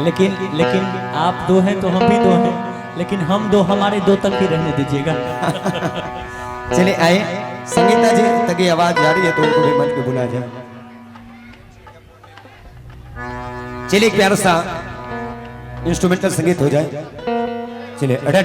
लेकिन लेकिन आप दो हैं तो हम भी दो हैं, लेकिन हम दो हमारे दो तक ही रहने दीजिएगा। चलिए आए, संगीता जी तक ये आवाज जा रही है तो उनको भी मंच पे बुला जाए। चलिए एक प्यारा सा इंस्ट्रूमेंटल संगीत हो जाए। चलिए अड़े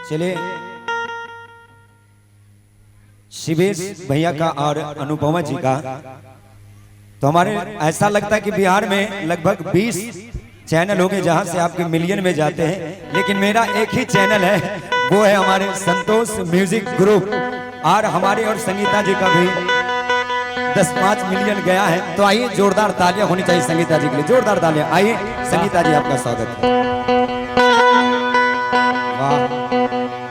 चलिए शिवेश भैया का और अनुपमा जी का। तो हमारे ऐसा लगता है कि बिहार में लगभग 20 चैनल हो गए जहां से आपके मिलियन में जाते हैं, लेकिन मेरा एक ही चैनल है, वो है हमारे संतोष म्यूजिक ग्रुप। और हमारे और संगीता जी का भी 10-5 मिलियन गया है। तो आइए जोरदार तालियां होनी चाहिए संगीता जी के लिए, जोरदार तालियां। आइए संगीता जी आपका स्वागत है। वाह